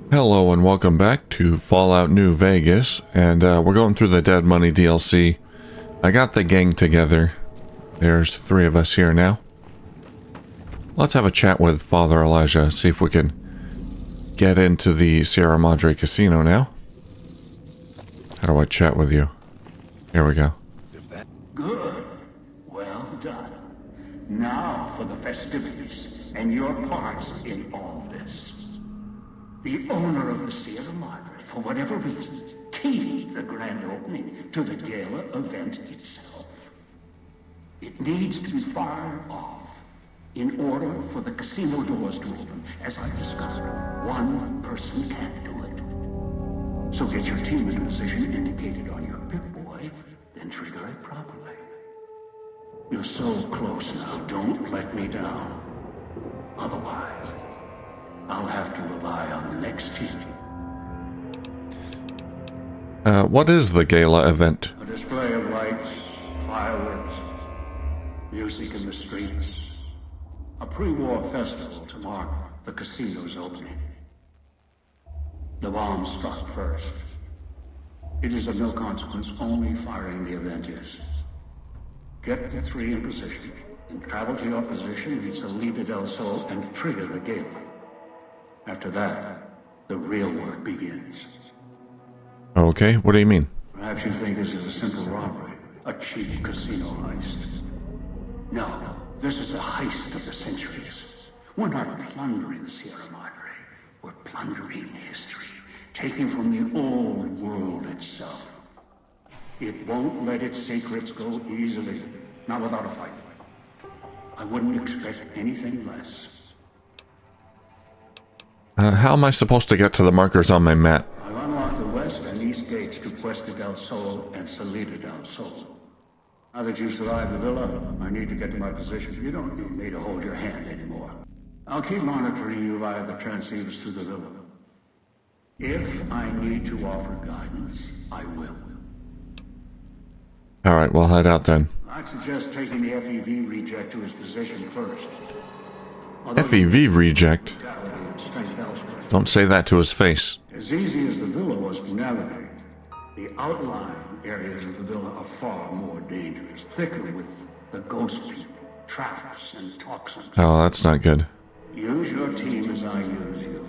Hello and welcome back to Fallout New Vegas, and we're going through the Dead Money DLC. I got the gang together. There's 3 of us here now. Let's have a chat with Father Elijah, see if we can get into the Sierra Madre Casino now. How do I chat with you? Here we go. Good. Well done. Now for the festivities and your parts in all this. The owner of the Sierra Madre, for whatever reason, keyed the grand opening to the gala event itself. It needs to be fired off in order for the casino doors to open. As I discovered, one person can't do it. So get your team in position indicated on your Pip-Boy, then trigger it properly. You're so close now, don't let me down. Otherwise, I'll have to rely on the next team. What is the gala event? A display of lights, fireworks, music in the streets. A pre-war festival to mark the casino's opening. The bomb struck first. It is of no consequence, only firing the event is. Get the 3 in position, and travel to your position, reach the Salida del Sol, and trigger the gala. After that, the real work begins. Okay, what do you mean? Perhaps you think this is a simple robbery, a cheap casino heist. No, this is a heist of the centuries. We're not plundering the Sierra Madre. We're plundering history, taking from the old world itself. It won't let its secrets go easily, not without a fight. I wouldn't expect anything less. How am I supposed to get to the markers on my map? I've unlocked the west and east gates to Puesta del Sol and Salida del Sol. Now that you survived the villa, I need to get to my position. You don't need me to hold your hand anymore. I'll keep monitoring you via the transceivers through the villa. If I need to offer guidance, I will. Alright, we'll head out then. I'd suggest taking the FEV reject to his position first. FEV reject? Don't say that to his face. As easy as the villa was to navigate, the outlying areas of the villa are far more dangerous, thicker with the ghost people, traps, and toxins. Oh, that's not good. Use your team as I use you.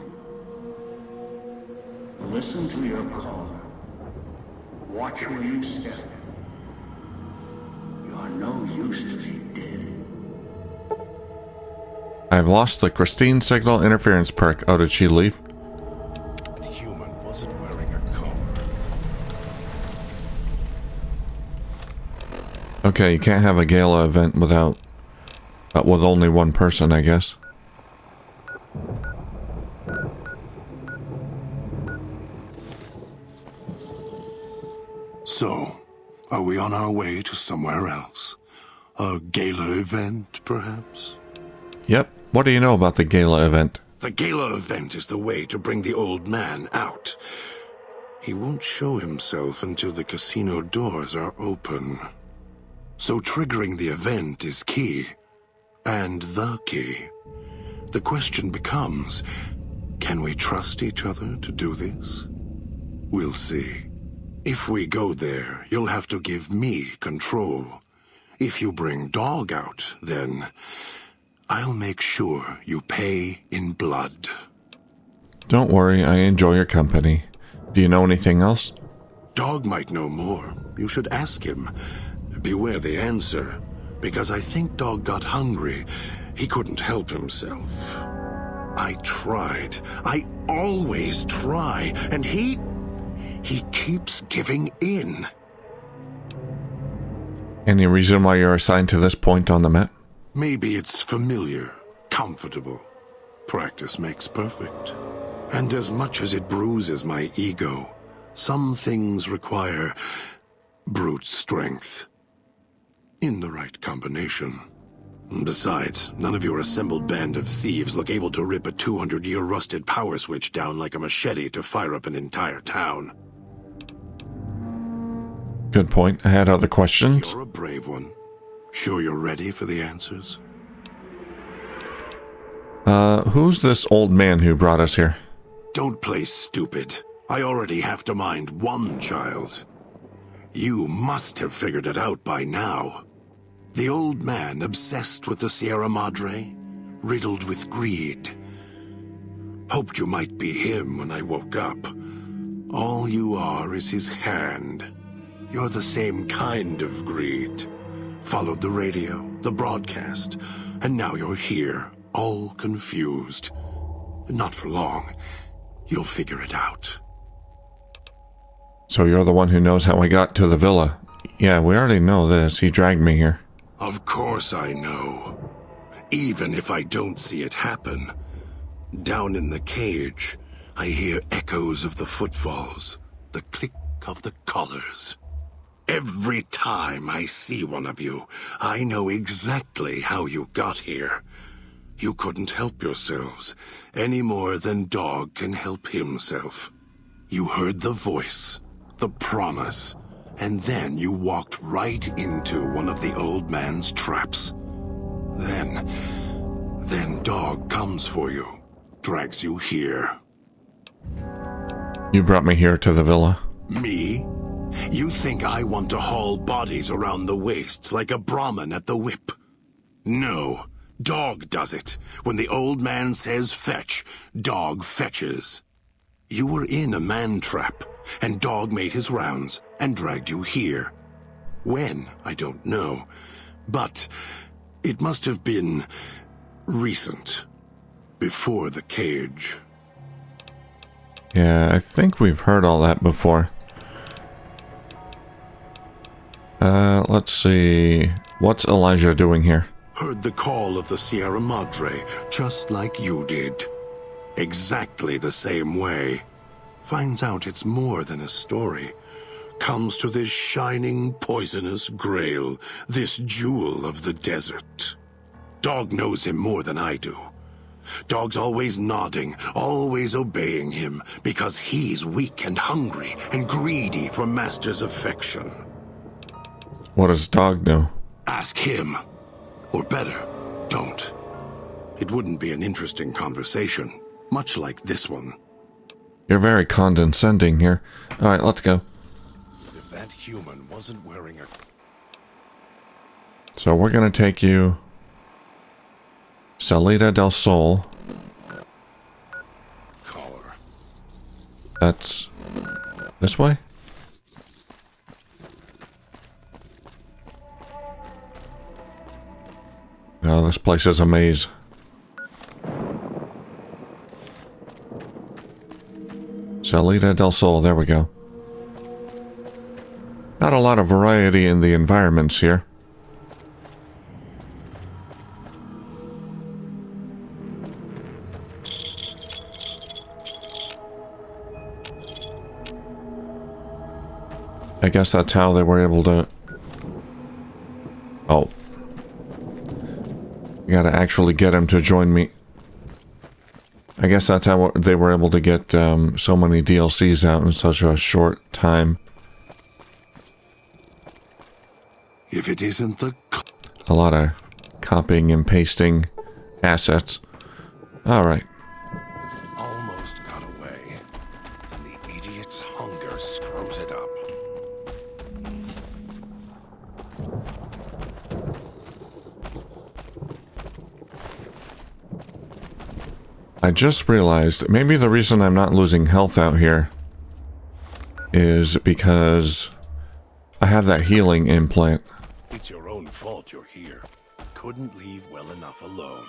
Listen to your caller. Watch where you step. You're no use to me dead. I've lost the Christine signal interference perk. Oh, did she leave? The human wasn't wearing a collar. Okay, you can't have a gala event without... with only one person, I guess. So, are we on our way to somewhere else? A gala event, perhaps? Yep. What do you know about the gala event? The gala event is the way to bring the old man out. He won't show himself until the casino doors are open. So triggering the event is key. And the key. The question becomes, can we trust each other to do this? We'll see. If we go there, you'll have to give me control. If you bring Dog out, then I'll make sure you pay in blood. Don't worry, I enjoy your company. Do you know anything else? Dog might know more. You should ask him. Beware the answer, because I think Dog got hungry. He couldn't help himself. I tried. I always try, and he keeps giving in. Any reason why you're assigned to this point on the map? Maybe it's familiar, comfortable. Practice makes perfect. And as much as it bruises my ego, some things require brute strength. In the right combination. Besides, none of your assembled band of thieves look able to rip a 200-year rusted power switch down like a machete to fire up an entire town. Good point. I had other questions. You're a brave one. Sure you're ready for the answers? Who's this old man who brought us here? Don't play stupid. I already have to mind one child. You must have figured it out by now. The old man obsessed with the Sierra Madre, riddled with greed. Hoped you might be him when I woke up. All you are is his hand. You're the same kind of greed. Followed the radio, the broadcast, and now you're here, all confused. Not for long. You'll figure it out. So you're the one who knows how I got to the villa. Yeah, we already know this. He dragged me here. Of course I know. Even if I don't see it happen. Down in the cage, I hear echoes of the footfalls, the click of the collars. Every time I see one of you, I know exactly how you got here. You couldn't help yourselves, any more than dog can help himself. You heard the voice, the promise, and then you walked right into one of the old man's traps. Then dog comes for you, drags you here. You brought me here to the villa. Me? You think I want to haul bodies around the wastes like a Brahmin at the whip? No, dog does it. When the old man says fetch, dog fetches. You were in a man trap, and dog made his rounds and dragged you here. When, I don't know, but it must have been recent, before the cage. Yeah, I think we've heard all that before. Let's see. What's Elijah doing here? Heard the call of the Sierra Madre, just like you did. Exactly the same way. Finds out it's more than a story. Comes to this shining, poisonous grail, this jewel of the desert. Dog knows him more than I do. Dog's always nodding, always obeying him, because he's weak and hungry and greedy for Master's affection. What does dog know? Ask him. Or better, don't. It wouldn't be an interesting conversation, much like this one. You're very condescending here. Alright, let's go. If that human wasn't wearing a... So we're gonna take you... Salida del Sol. collar. That's... this way? Oh, this place is a maze. Salida del Sol, there we go. Not a lot of variety in the environments here. I guess that's how they were able to... Oh. You gotta actually get him to join me. I guess that's how they were able to get so many DLCs out in such a short time. If it isn't the... A lot of copying and pasting assets. Alright. Almost got away. And the idiot's hunger screws it up. I just realized maybe the reason I'm not losing health out here is because I have that healing implant. It's your own fault you're here. Couldn't leave well enough alone.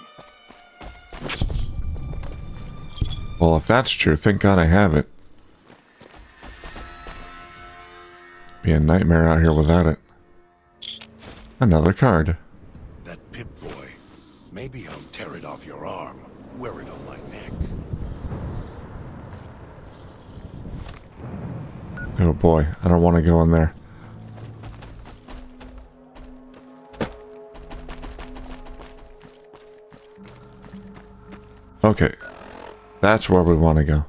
Well, if that's true, thank God I have it. Be a nightmare out here without it. Another card. That Pip-Boy. Maybe I'll tear it off your arm. Wear it on my neck. Oh boy, I don't want to go in there. Okay, that's where we want to go.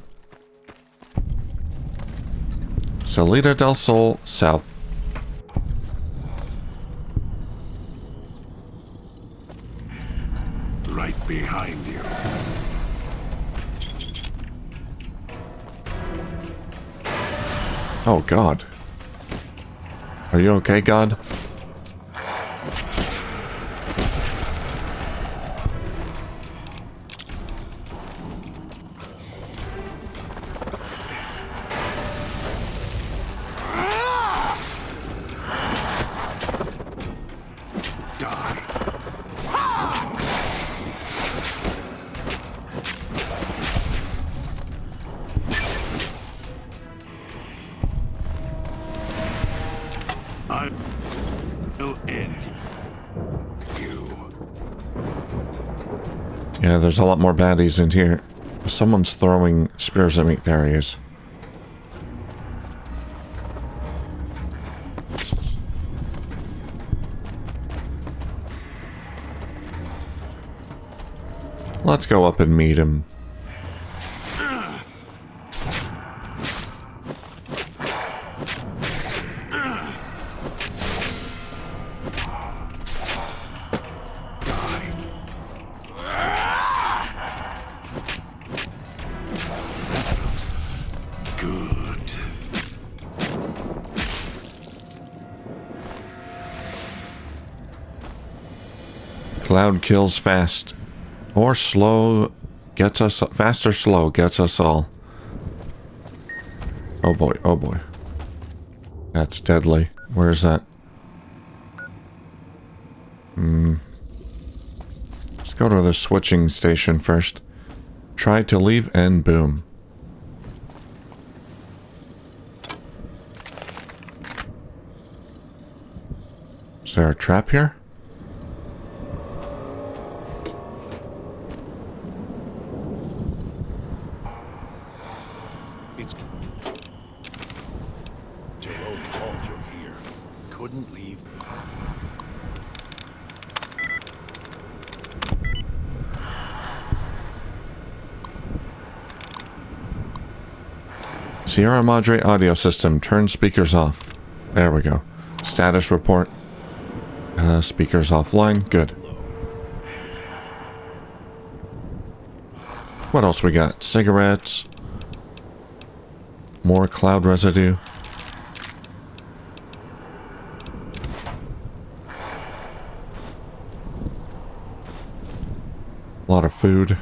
Salida del Sol, south. Right behind you. Oh, God. Are you okay, God? Yeah, there's a lot more baddies in here. Someone's throwing spears at me. There he is. Let's go up and meet him. Cloud kills fast. Or slow gets us... Fast or slow gets us all. Oh boy, oh boy. That's deadly. Where is that? Let's go to the switching station first. Try to leave and boom. Is there a trap here? It's your own fault you're here. Couldn't leave. Sierra Madre audio system. Turn speakers off. There we go. Status report. Speakers offline. Good. What else we got? Cigarettes. More cloud residue. A lot of food.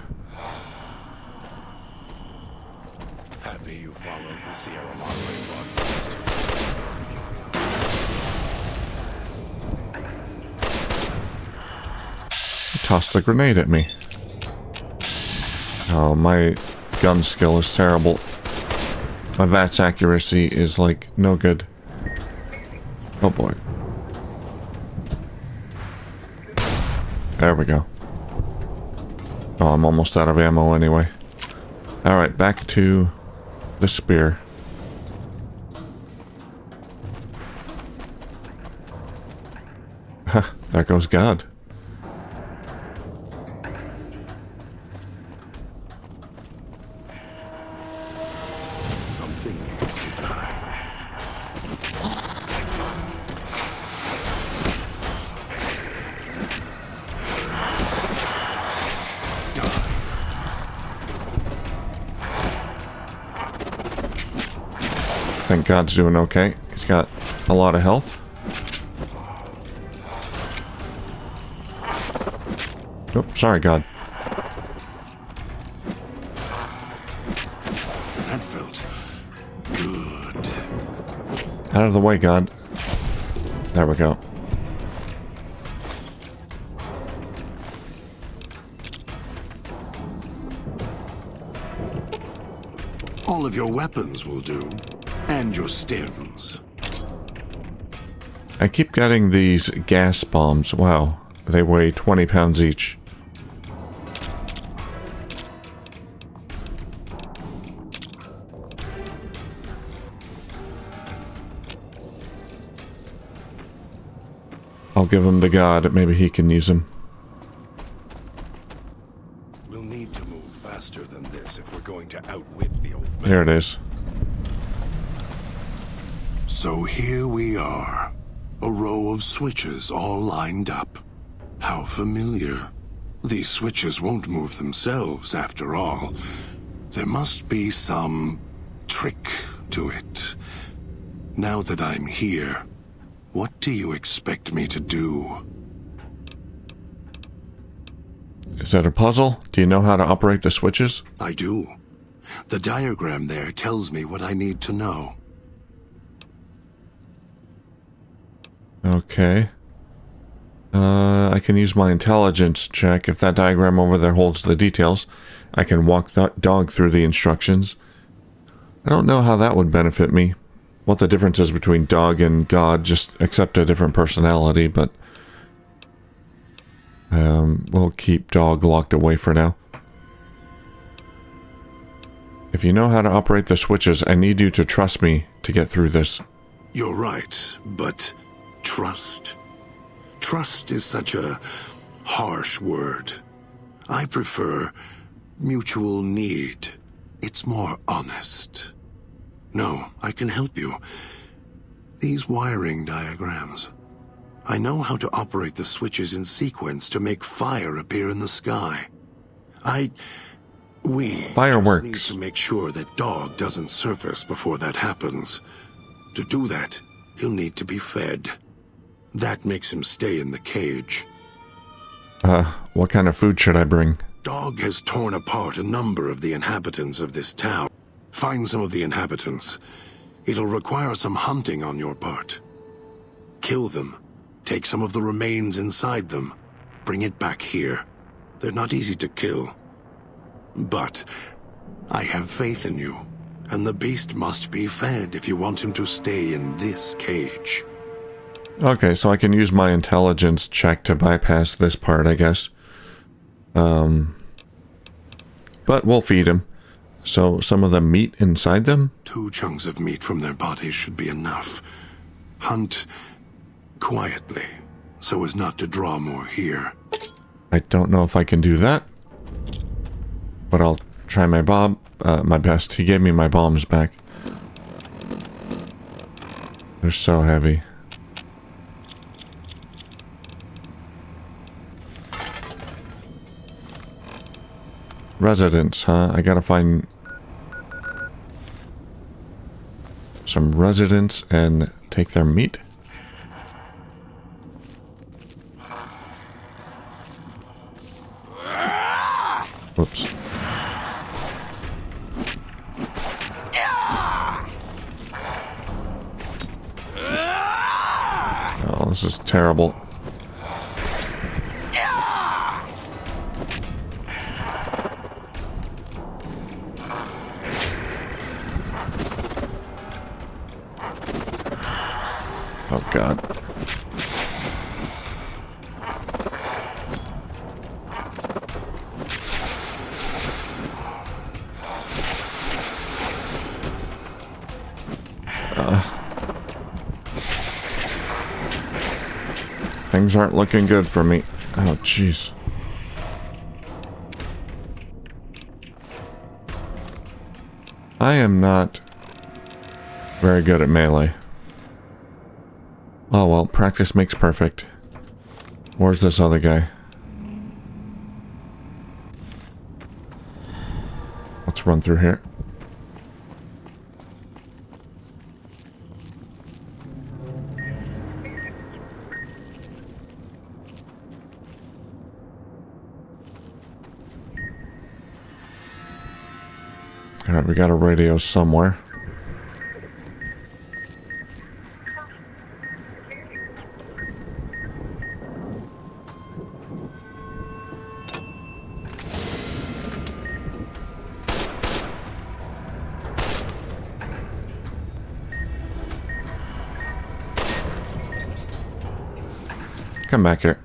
Happy you followed the Sierra Madre broadcast. He tossed a grenade at me. Oh, my gun skill is terrible. My VATS accuracy is like no good. Oh boy. There we go. Oh, I'm almost out of ammo anyway. Alright, back to the spear. Ha, there goes God. Something needs to die. Thank God's doing okay. He's got a lot of health. Oh, sorry, God. That felt good. Out of the way, God. There we go. All of your weapons will do. And your stems. I keep getting these gas bombs. Wow. They weigh 20 pounds each. I'll give them to God. Maybe he can use them. We'll need to move faster than this if we're going to outwit the old man. There it is. So here we are. A row of switches all lined up. How familiar. These switches won't move themselves after all. There must be some trick to it. Now that I'm here, what do you expect me to do? Is that a puzzle? Do you know how to operate the switches? I do. The diagram there tells me what I need to know. Okay. I can use my intelligence check. If that diagram over there holds the details, I can walk that dog through the instructions. I don't know how that would benefit me. What the difference is between dog and God, just accept a different personality, but we'll keep dog locked away for now. If you know how to operate the switches, I need you to trust me to get through this. You're right, but trust? Trust is such a harsh word. I prefer mutual need. It's more honest. No, I can help you. These wiring diagrams. I know how to operate the switches in sequence to make fire appear in the sky. We Fireworks. just need to make sure that Dog doesn't surface before that happens. To do that, he'll need to be fed. That makes him stay in the cage. What kind of food should I bring? Dog has torn apart a number of the inhabitants of this town. Find some of the inhabitants. It'll require some hunting on your part. Kill them. Take some of the remains inside them. Bring it back here. They're not easy to kill. But I have faith in you, and the beast must be fed if you want him to stay in this cage. Okay, so I can use my intelligence check to bypass this part, I guess. But we'll feed him. So some of the meat inside them? 2 chunks of meat from their bodies should be enough. Hunt quietly, so as not to draw more here. I don't know if I can do that. But I'll try my best. He gave me my bombs back. They're so heavy. Residents, huh? I gotta find some residents and take their meat. Whoops. Oh, this is terrible. Oh, God. Things aren't looking good for me. Oh, jeez. I am not very good at melee. Oh well, practice makes perfect. Where's this other guy? Let's run through here. Alright, we got a radio somewhere. Come back here.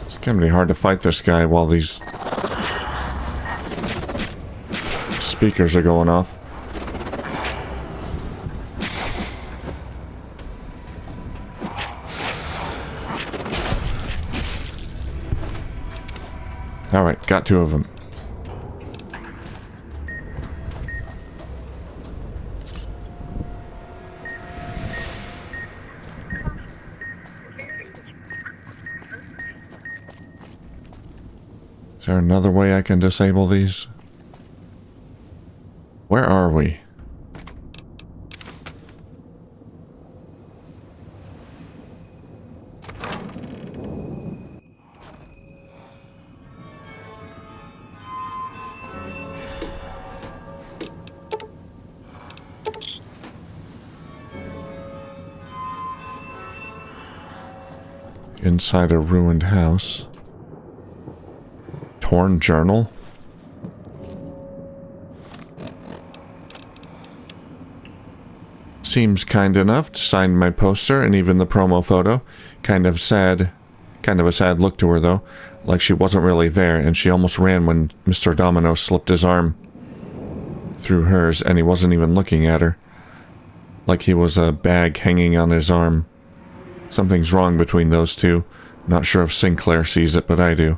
It's gonna be hard to fight this guy while these speakers are going off. Alright, got 2 of them. Is there another way I can disable these? Where are we? Inside a ruined house. Torn journal? Seems kind enough to sign my poster and even the promo photo. Kind of a sad look to her though, like she wasn't really there, and she almost ran when Mr. Domino slipped his arm through hers and he wasn't even looking at her. Like he was a bag hanging on his arm. Something's wrong between those two. Not sure if Sinclair sees it, but I do.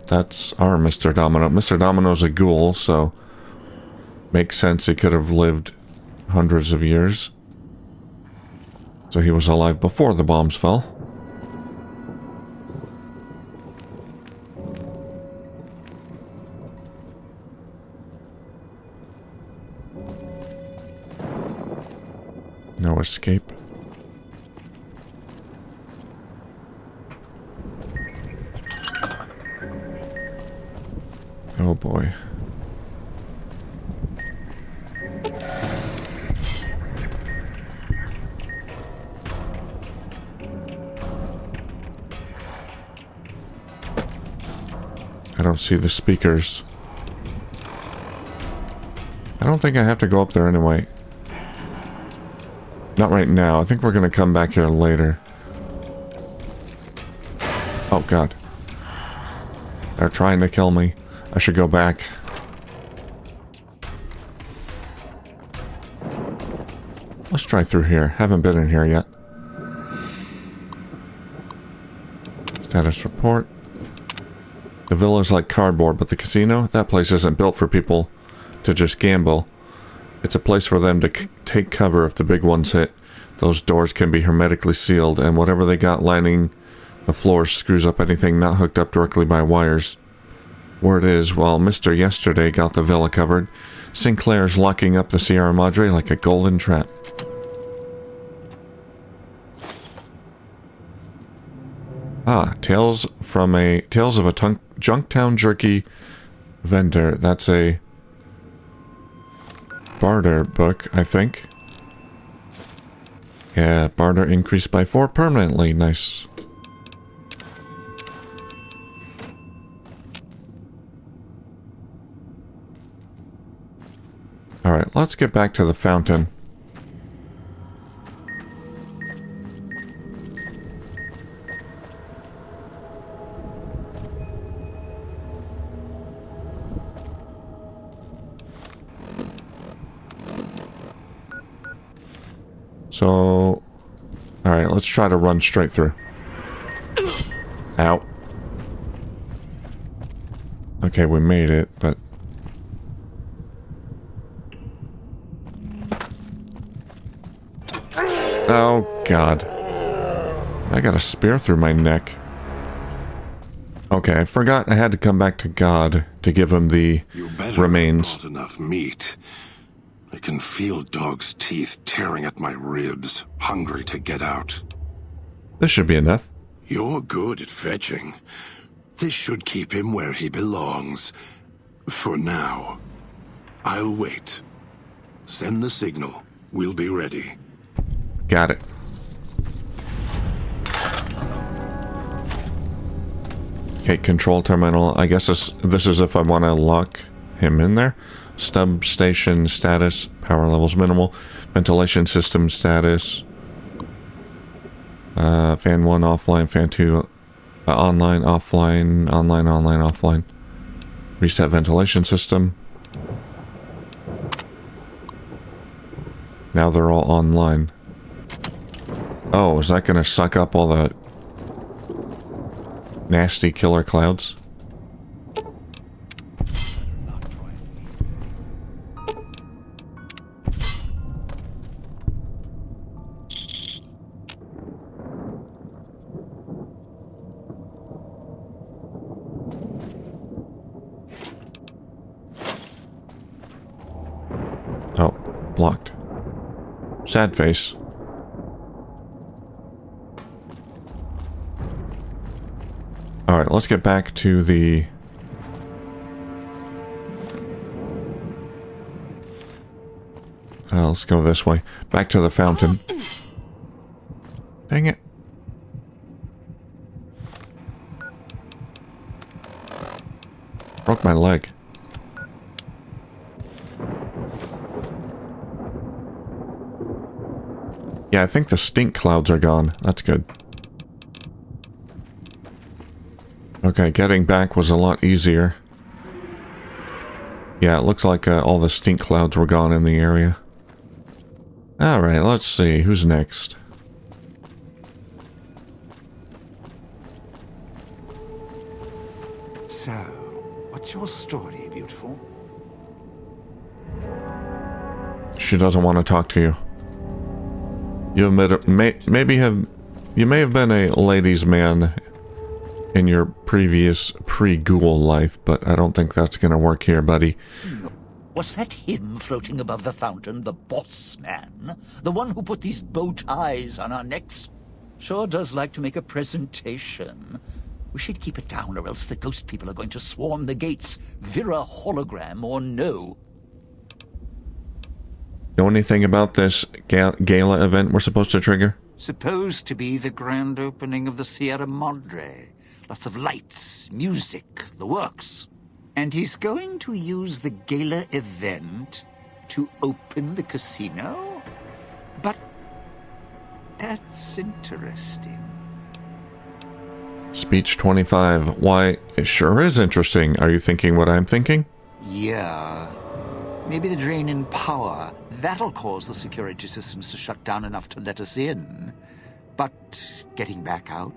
That's our Mr. Domino. Mr. Domino's a ghoul, so makes sense he could have lived hundreds of years. So he was alive before the bombs fell. No escape. Oh boy. I don't see the speakers. I don't think I have to go up there anyway. Not right now. I think we're gonna come back here later. Oh god. They're trying to kill me. I should go back. Let's try through here. Haven't been in here yet. Status report. The villa's like cardboard, but the casino? That place isn't built for people to just gamble. It's a place for them to take cover if the big ones hit. Those doors can be hermetically sealed, and whatever they got lining the floors screws up anything not hooked up directly by wires. Word is, while Mr. Yesterday got the villa covered, Sinclair's locking up the Sierra Madre like a golden trap. Ah, Tales of a Junktown Jerky vendor. That's a barter book, I think. Yeah, barter increased by 4 permanently. Nice. Alright, let's get back to the fountain. So, alright, let's try to run straight through. Ow. Okay, we made it, but... Oh, God. I got a spear through my neck. Okay, I forgot I had to come back to God to give him the remains. Not enough meat. I can feel Dog's teeth tearing at my ribs, hungry to get out. This should be enough. You're good at fetching. This should keep him where he belongs. For now. I'll wait. Send the signal. We'll be ready. Got it. Okay, control terminal. I guess this is if I want to lock him in there. Stub station status. Power levels minimal. Ventilation system status. Fan 1 offline. Fan 2 online, offline. Online, online, offline. Reset ventilation system. Now they're all online. Oh, is that going to suck up all the nasty killer clouds? Blocked. Sad face. Alright, let's get back to the... let's go this way. Back to the fountain. Dang it. Broke my leg. Yeah, I think the stink clouds are gone. That's good. Okay, getting back was a lot easier. Yeah, it looks like all the stink clouds were gone in the area. Alright, let's see. Who's next? So, what's your story, beautiful? She doesn't want to talk to you. You may have been a ladies' man in your previous pre-ghoul life, but I don't think that's gonna work here, buddy. Was that him floating above the fountain, the boss man? The one who put these bow ties on our necks? Sure does like to make a presentation. We should keep it down, or else the ghost people are going to swarm the gates, Vira hologram or no. Know anything about this gala event we're supposed to trigger? Supposed to be the grand opening of the Sierra Madre. Lots of lights, music, the works. And he's going to use the gala event to open the casino? But that's interesting. Speech 25. Why, it sure is interesting. Are you thinking what I'm thinking? Yeah. Maybe the drain in power. That'll cause the security systems to shut down enough to let us in. But getting back out?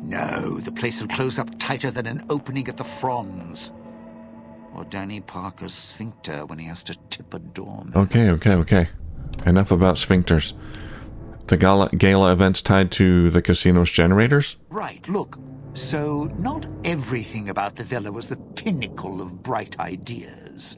No, the place will close up tighter than an opening at the Fronds. Or Danny Parker's sphincter when he has to tip a doorman. Okay. Enough about sphincters. The gala event's tied to the casino's generators? Right, look. So, not everything about the villa was the pinnacle of bright ideas.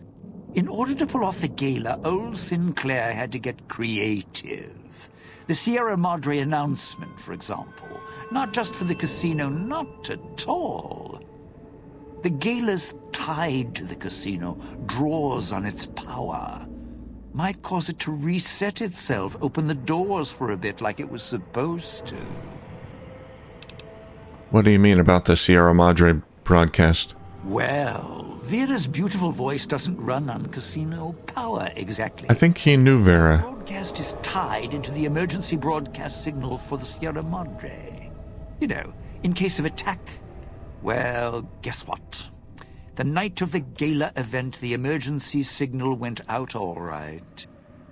In order to pull off the gala, old Sinclair had to get creative. The Sierra Madre announcement, for example. Not just for the casino, not at all. The gala's tied to the casino, draws on its power. Might cause it to reset itself, open the doors for a bit like it was supposed to. What do you mean about the Sierra Madre broadcast? Well, Vera's beautiful voice doesn't run on casino power exactly. I think he knew Vera. The broadcast is tied into the emergency broadcast signal for the Sierra Madre. You know, in case of attack. Well, guess what? The night of the gala event, the emergency signal went out all right.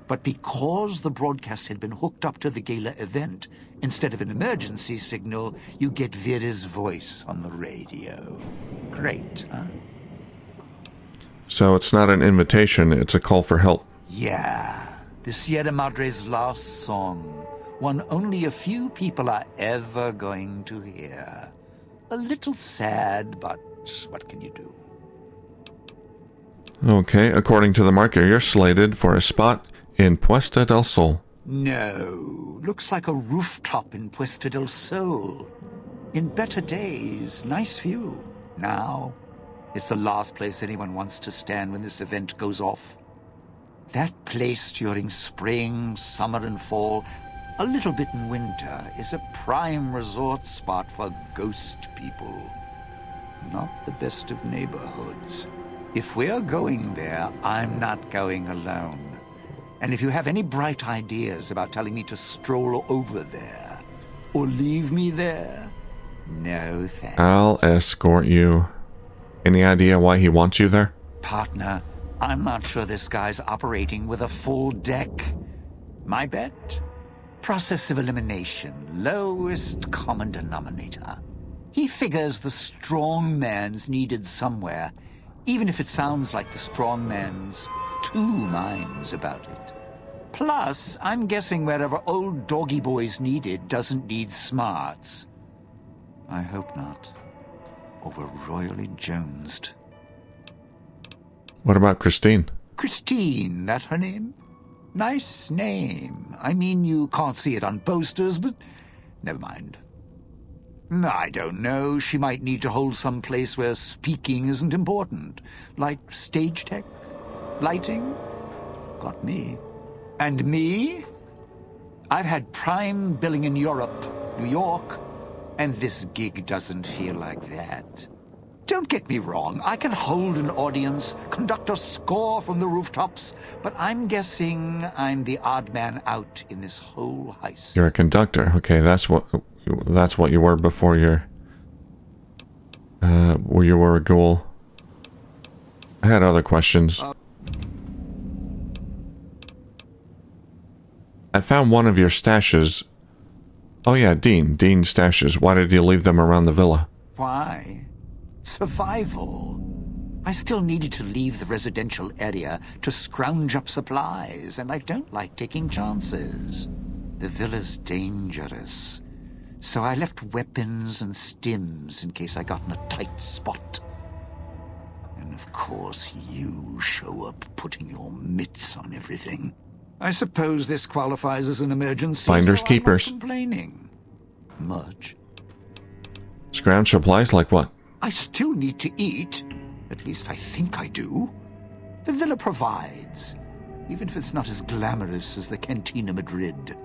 But because the broadcast had been hooked up to the gala event, instead of an emergency signal, you get Vera's voice on the radio. Great, huh? So it's not an invitation, it's a call for help. Yeah, the Sierra Madre's last song. One only a few people are ever going to hear. A little sad, but what can you do? Okay, according to the marker, you're slated for a spot in Puesta del Sol. No, looks like a rooftop in Puesta del Sol. In better days, nice view. Now, it's the last place anyone wants to stand when this event goes off. That place during spring, summer and fall, a little bit in winter, is a prime resort spot for ghost people. Not the best of neighborhoods. If we're going there, I'm not going alone. And if you have any bright ideas about telling me to stroll over there, or leave me there, no thanks. I'll escort you. Any idea why he wants you there? Partner, I'm not sure this guy's operating with a full deck. My bet? Process of elimination, lowest common denominator. He figures the strong man's needed somewhere, even if it sounds like the strong man's two minds about it. Plus, I'm guessing wherever old doggy boy's needed doesn't need smarts. I hope not. Or we're royally jonesed. What about Christine? Christine, that her name? Nice name. I mean, you can't see it on posters, but never mind. I don't know. She might need to hold some place where speaking isn't important. Like stage tech? Lighting? Got me. And me? I've had prime billing in Europe, New York, and this gig doesn't feel like that. Don't get me wrong, I can hold an audience, conduct a score from the rooftops, but I'm guessing I'm the odd man out in this whole heist. You're a conductor. Okay, that's what you were before where you were a ghoul. I had other questions. I found one of your stashes. Oh yeah, Dean's stashes. Why did you leave them around the villa? Why? Survival. I still needed to leave the residential area to scrounge up supplies, and I don't like taking chances. The villa's dangerous, so I left weapons and stims in case I got in a tight spot. And of course you show up putting your mitts on everything. I suppose this qualifies as an emergency. Finders so keepers. I'm not complaining. Much. Scrounge supplies like what? I still need to eat. At least I think I do. The villa provides, even if it's not as glamorous as the Cantina Madrid.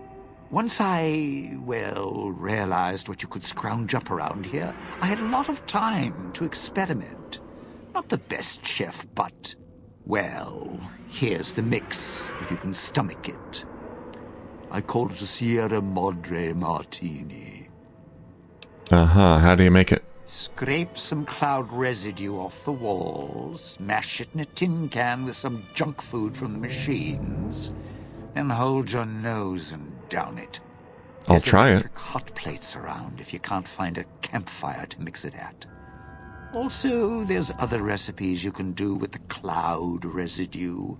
Once I, well, realized what you could scrounge up around here, I had a lot of time to experiment. Not the best chef, but, well, here's the mix, if you can stomach it. I call it a Sierra Madre Martini. Uh-huh, how do you make it? Scrape some cloud residue off the walls, mash it in a tin can with some junk food from the machines, then hold your nose and down it. I'll try it. Hot plates around if you can't find a campfire to mix it at. Also, there's other recipes you can do with the cloud residue,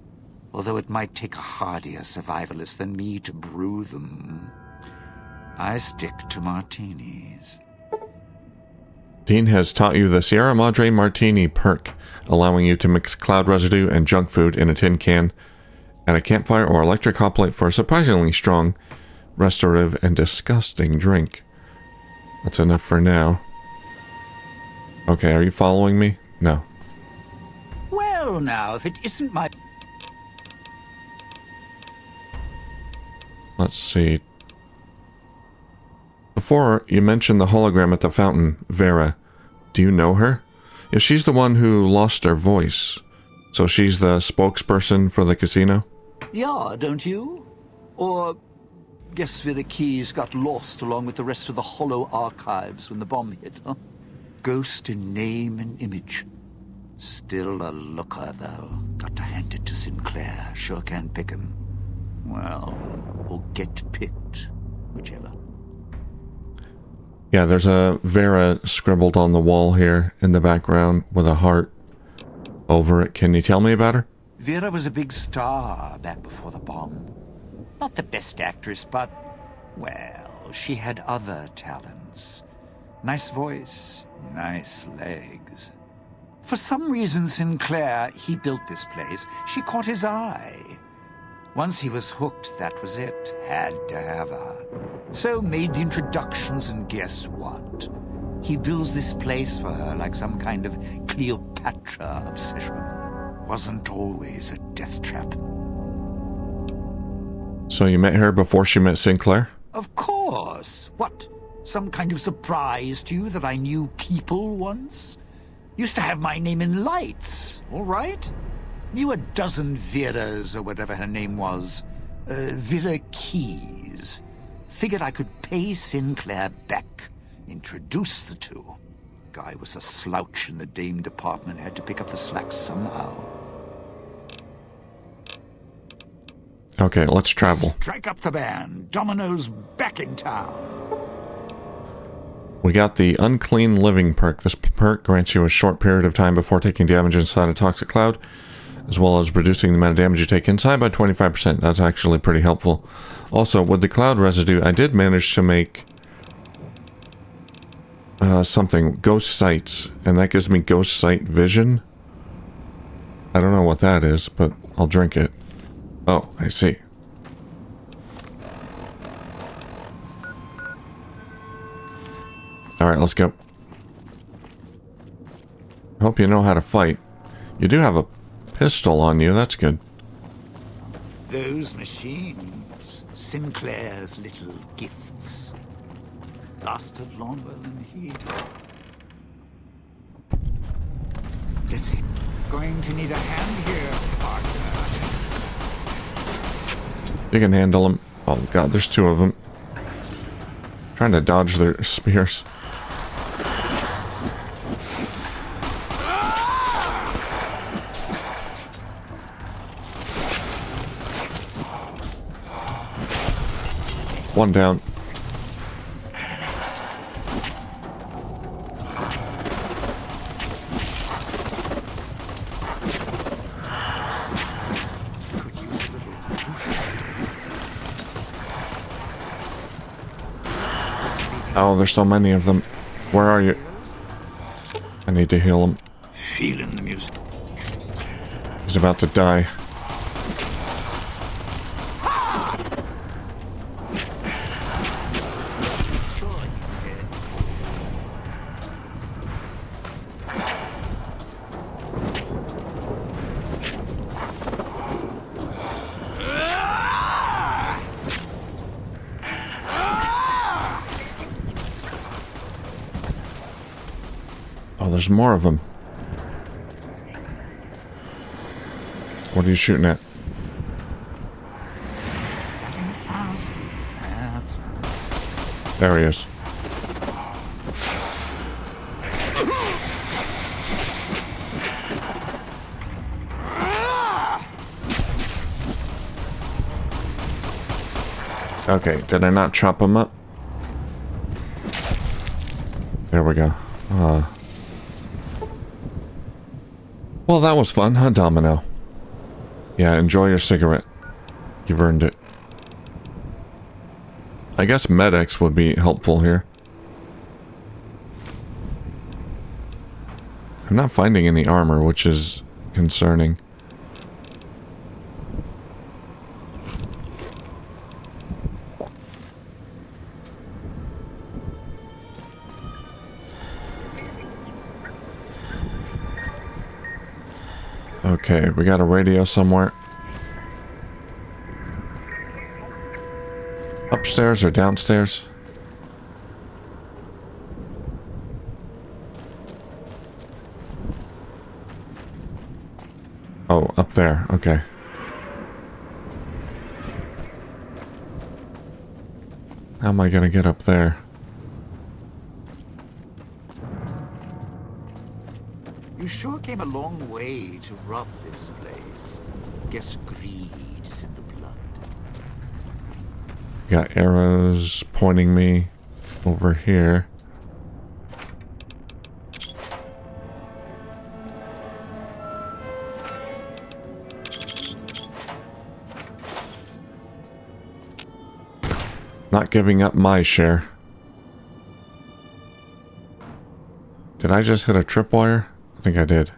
although it might take a hardier survivalist than me to brew them. I stick to martinis. Dean has taught you the Sierra Madre Martini perk, allowing you to mix cloud residue and junk food in a tin can at a campfire or electric hot plate for a surprisingly strong, restorative, and disgusting drink. That's enough for now. Okay, are you following me? No. Well, now, if it isn't my... Let's see. Before, you mentioned the hologram at the fountain, Vera. Do you know her? Yeah, she's the one who lost her voice. So she's the spokesperson for the casino? Yeah, don't you? Or... guess Vera Keys got lost along with the rest of the hollow archives when the bomb hit, huh? Ghost in name and image. Still a looker, though. Got to hand it to Sinclair. Sure can pick him. Well, or get picked. Whichever. Yeah, there's a Vera scribbled on the wall here in the background with a heart over it. Can you tell me about her? Vera was a big star back before the bomb. Not the best actress, but, well, she had other talents. Nice voice, nice legs. For some reason, Sinclair, he built this place. She caught his eye. Once he was hooked, that was it. Had to have her. So made the introductions, and guess what? He builds this place for her like some kind of Cleopatra obsession. Wasn't always a death trap. So you met her before she met Sinclair? Of course. What? Some kind of surprise to you that I knew people once? Used to have my name in lights, all right? Knew a dozen Veras, or whatever her name was. Vera Keys. Figured I could pay Sinclair back. Introduce the two. Guy was a slouch in the dame department. Had to pick up the slack somehow. Okay, let's travel. Strike up the band. Domino's back in town. We got the Unclean Living perk. This perk grants you a short period of time before taking damage inside a toxic cloud, as well as reducing the amount of damage you take inside by 25%. That's actually pretty helpful. Also, with the cloud residue, I did manage to make something, ghost sights, and that gives me ghost sight vision. I don't know what that is, but I'll drink it. Oh, I see. Alright, let's go. Hope you know how to fight. You do have a pistol on you, that's good. Those machines, Sinclair's little gifts, lasted longer than he'd. Let's see. Going to need a hand here, partner. You can handle them. Oh god, there's two of them. Trying to dodge their spears. One down. Oh, there's so many of them. Where are you? I need to heal him. Feeling the music. He's about to die. Oh, there's more of them. What are you shooting at? There he is. Okay, did I not chop him up? There we go. Well, that was fun, huh, Domino? Yeah, enjoy your cigarette. You've earned it. I guess medics would be helpful here. I'm not finding any armor, which is concerning. Okay, we got a radio somewhere. Upstairs or downstairs? Oh, up there. Okay. How am I gonna get up there? You sure came a long way to rob this place. Guess greed is in the blood. Got arrows pointing me over here. Not giving up my share. Did I just hit a tripwire? I think I did.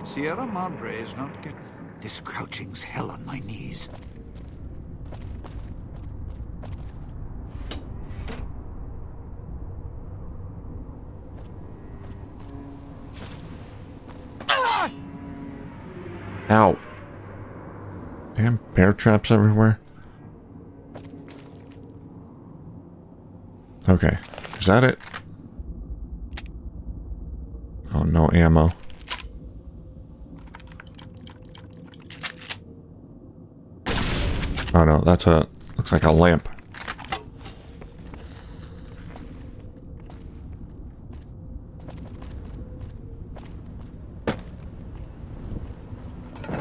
Sierra Madre is not getting... This crouching's hell on my knees. Ow. Damn bear traps everywhere. Okay. Is that it? Oh, no ammo. Oh no, that's a... looks like a lamp.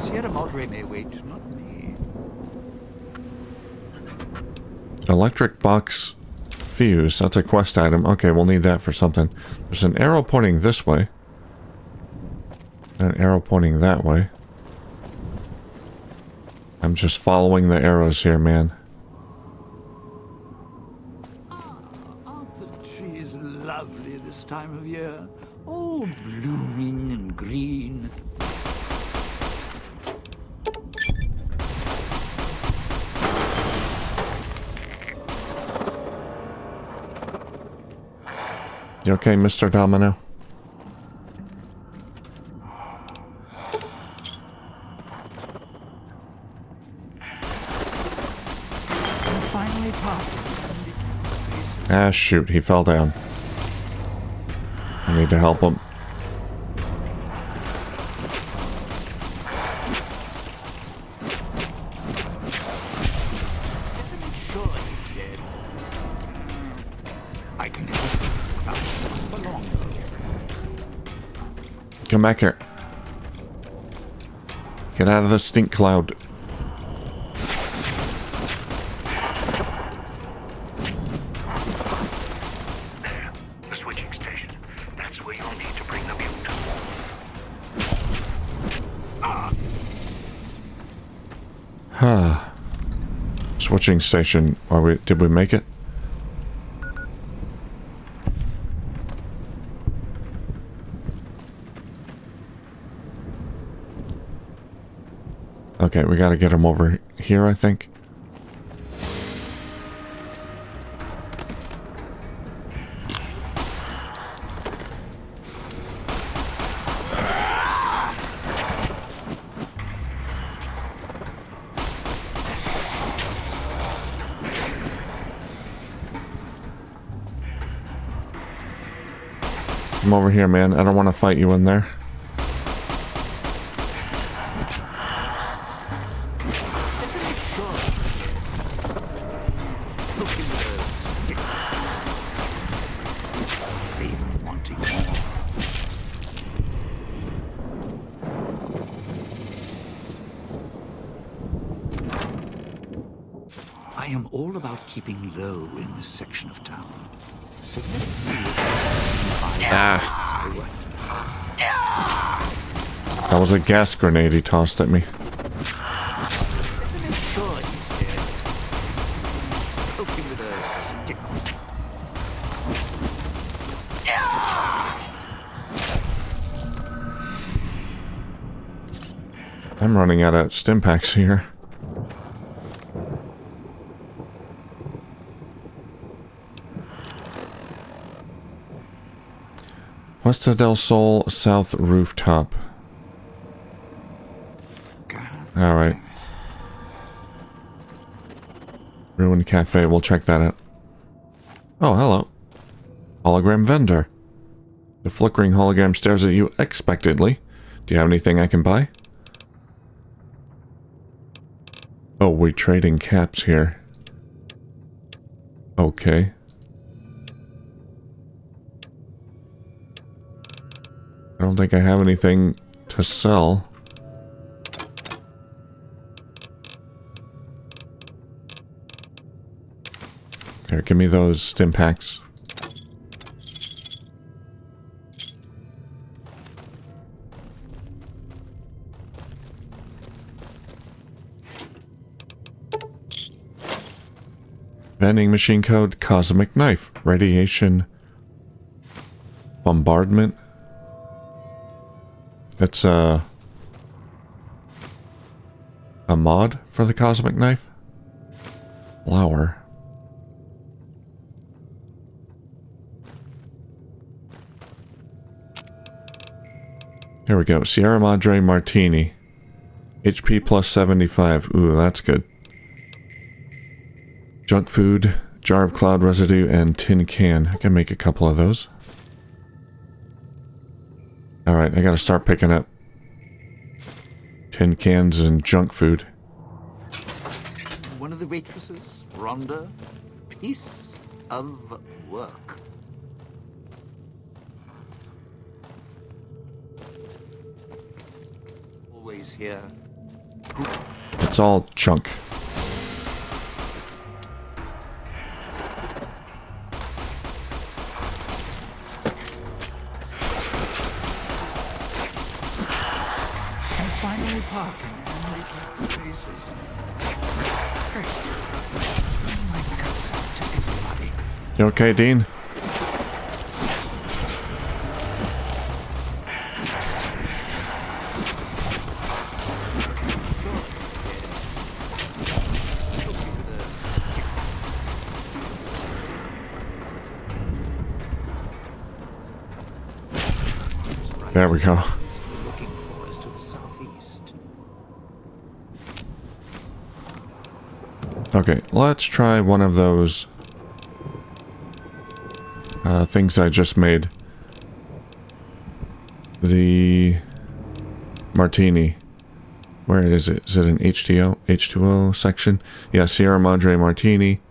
Sierra Madre may wait, not me. Electric box fuse. That's a quest item. Okay, we'll need that for something. There's an arrow pointing this way. And an arrow pointing that way. I'm just following the arrows here, man. Aren't the trees lovely time of year, all blooming and green. You okay, Mr. Domino? Finally popped. Ah, shoot, he fell down. I need to help him. Sure he's dead. I can help you. For long. Come back here. Get out of the stink cloud. The switching station. That's where you'll need to bring the mute. Switching station. Did we make it? Okay, we gotta get him over here, I think. Come over here, man. I don't want to fight you in there. I am all about keeping low in this section of town. So let's see if That was a gas grenade he tossed at me. sure he's dead. Poke him with a stick or something. I'm running out of stim packs here. Puesta del Sol South Rooftop. Alright. Ruined Cafe, we'll check that out. Oh, hello. Hologram vendor. The flickering hologram stares at you expectantly. Do you have anything I can buy? Oh, we're trading caps here. Okay. I don't think I have anything to sell. Here, give me those stim packs. Vending machine code, cosmic knife, radiation, bombardment. That's a mod for the cosmic knife. Flower. Here we go. Sierra Madre Martini. HP plus 75. Ooh, that's good. Junk food, jar of cloud residue, and tin can. I can make a couple of those. Alright, I gotta start picking up tin cans and junk food. One of the waitresses, Rhonda, piece of work. Always here. It's all junk. Finally parking and making spaces. Great. My guts out to everybody. You okay, Dean? There we go. We're looking for is to the southeast. Okay, let's try one of those things I just made. The martini. Where is it? Is it an H2O section? Yeah, Sierra Madre Martini.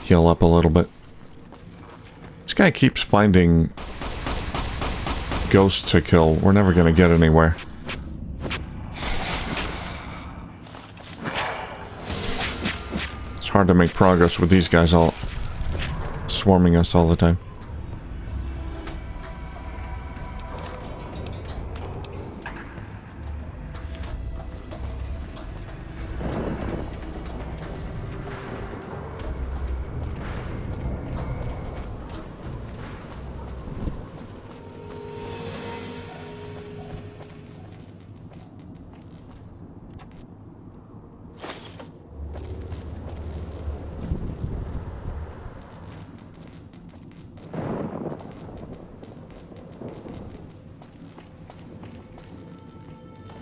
Heal up a little bit. This guy keeps finding ghosts to kill. We're never gonna get anywhere. It's hard to make progress with these guys all swarming us all the time.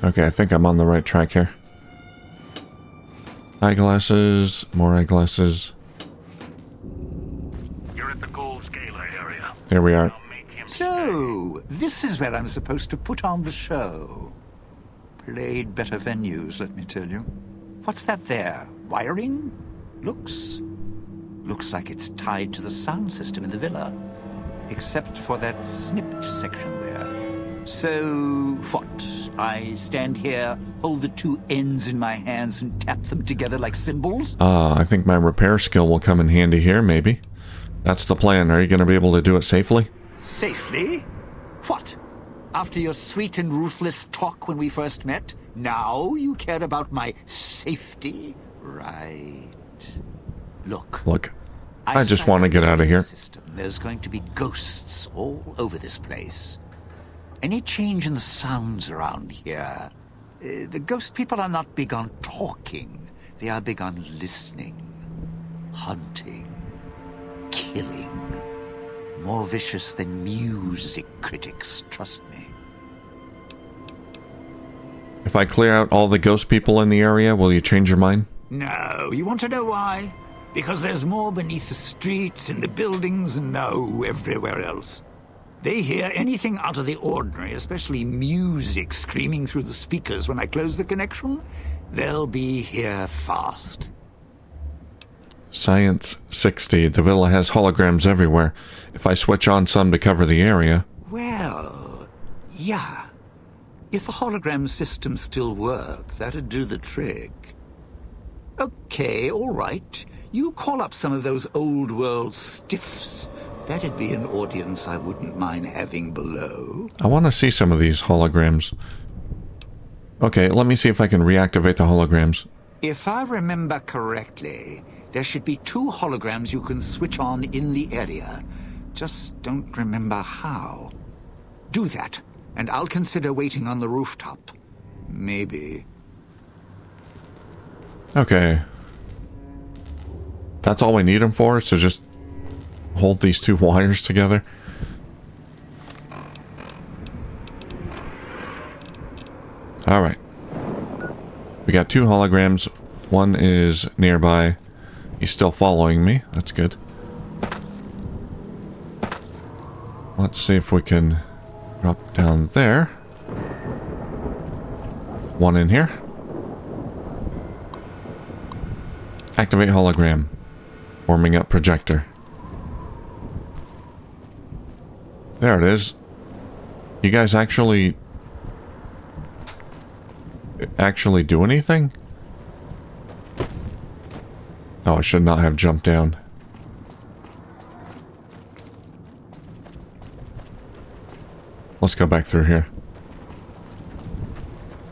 Okay, I think I'm on the right track here. Eyeglasses, more eyeglasses. You're at the gold scaler area. Here we are. Now make him So, this is where I'm supposed to put on the show. Played better venues, let me tell you. What's that there? Wiring? Looks like it's tied to the sound system in the villa. Except for that snipped section there. So, what? I stand here, hold the two ends in my hands and tap them together like cymbals? I think my repair skill will come in handy here, maybe. That's the plan. Are you going to be able to do it safely? Safely? What? After your sweet and ruthless talk when we first met, now you care about my safety? Right. Look. I just want to get out of here. There's going to be ghosts all over this place. Any change in the sounds around here? The ghost people are not big on talking. They are big on listening, hunting, killing. More vicious than music critics, trust me. If I clear out all the ghost people in the area, will you change your mind? No, you want to know why? Because there's more beneath the streets, in the buildings, and no, everywhere else. They hear anything out of the ordinary, especially music screaming through the speakers when I close the connection. They'll be here fast. Science 60. The villa has holograms everywhere. If I switch on some to cover the area... Well, yeah. If the hologram system still worked, that'd do the trick. Okay, all right. You call up some of those old world stiffs. That'd be an audience I wouldn't mind having below. I want to see some of these holograms. Okay, let me see if I can reactivate the holograms. If I remember correctly, there should be 2 holograms you can switch on in the area. Just don't remember how. Do that, and I'll consider waiting on the rooftop. Maybe. Okay. That's all we need them for, is to just hold these 2 wires together. Alright. We got 2 holograms. One is nearby. He's still following me. That's good. Let's see if we can drop down there. One in here. Activate hologram. Warming up projector. There it is. You guys actually do anything? Oh, I should not have jumped down. Let's go back through here.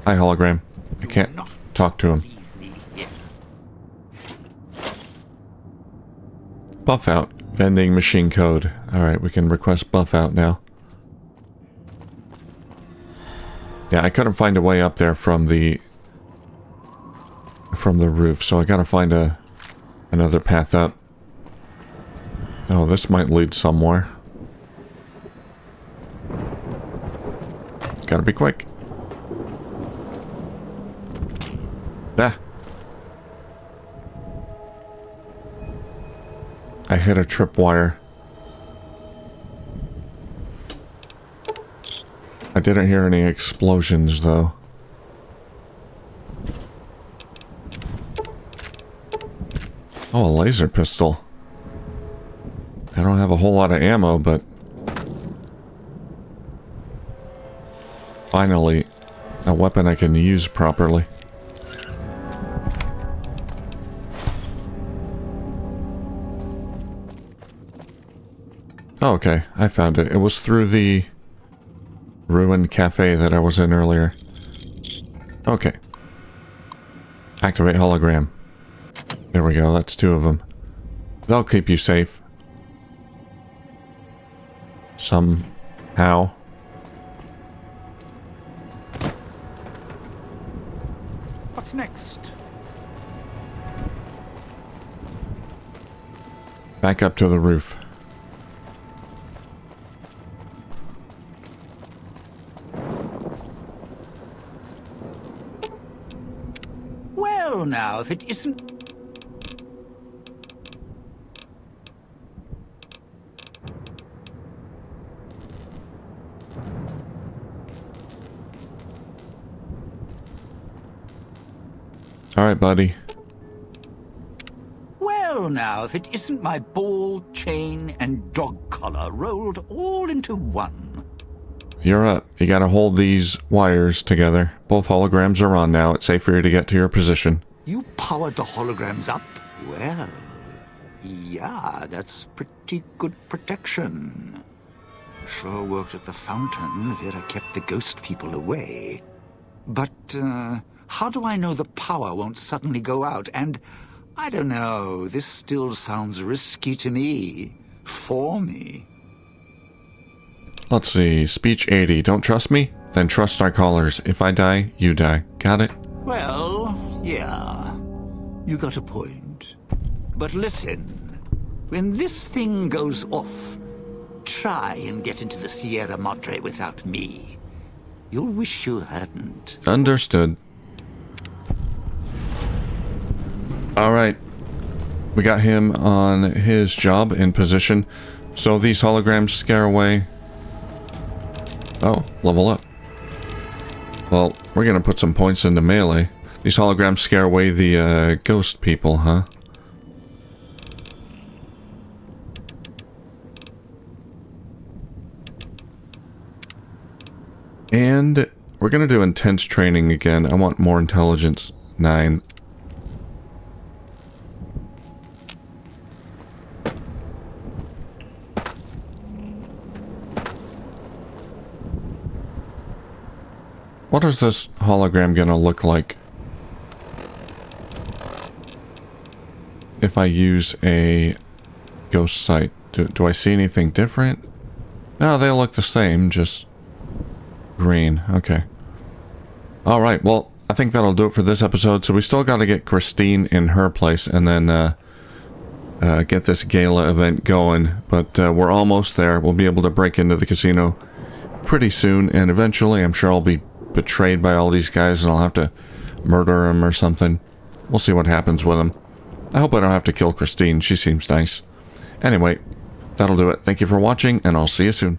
Hi, hologram. I can't talk to him. Buff out. Vending machine code. Alright, we can request buff out now. Yeah, I couldn't find a way up there from the roof, so I gotta find another path up. Oh, this might lead somewhere. Gotta be quick. Ah. I hit a tripwire. I didn't hear any explosions, though. Oh, a laser pistol. I don't have a whole lot of ammo, but... finally, a weapon I can use properly. Oh, okay, I found it. It was through the ruined cafe that I was in earlier. Okay. Activate hologram. There we go, that's 2 of them. They'll keep you safe. Somehow. What's next? Back up to the roof. Well, now, if it isn't... Alright, buddy. Well, now, if it isn't my ball, chain, and dog collar rolled all into one. You're up. You gotta hold these wires together. Both holograms are on now. It's safe for you to get to your position. You powered the holograms up? Well, yeah, that's pretty good protection. Sure worked at the fountain. Vera kept the ghost people away. But, how do I know the power won't suddenly go out? And, I don't know, this still sounds risky to me. For me. Let's see. Speech 80. Don't trust me? Then trust our callers. If I die, you die. Got it? Well, yeah. You got a point. But listen. When this thing goes off, try and get into the Sierra Madre without me. You'll wish you hadn't. Understood. Alright. We got him on his job in position. So these holograms scare away. Oh, level up. Well, we're gonna put some points into melee. These holograms scare away the ghost people, huh? And we're gonna do intense training again. I want more intelligence. 9. What is this hologram gonna look like if I use a ghost sight? Do I see anything different? No, they look the same, just green. Okay. Alright, well, I think that'll do it for this episode. So we still gotta get Christine in her place and then get this gala event going. But we're almost there. We'll be able to break into the casino pretty soon. And eventually, I'm sure I'll be betrayed by all these guys and I'll have to murder them or something. We'll see what happens with them. I hope I don't have to kill Christine. She seems nice. Anyway, that'll do it. Thank you for watching, and I'll see you soon.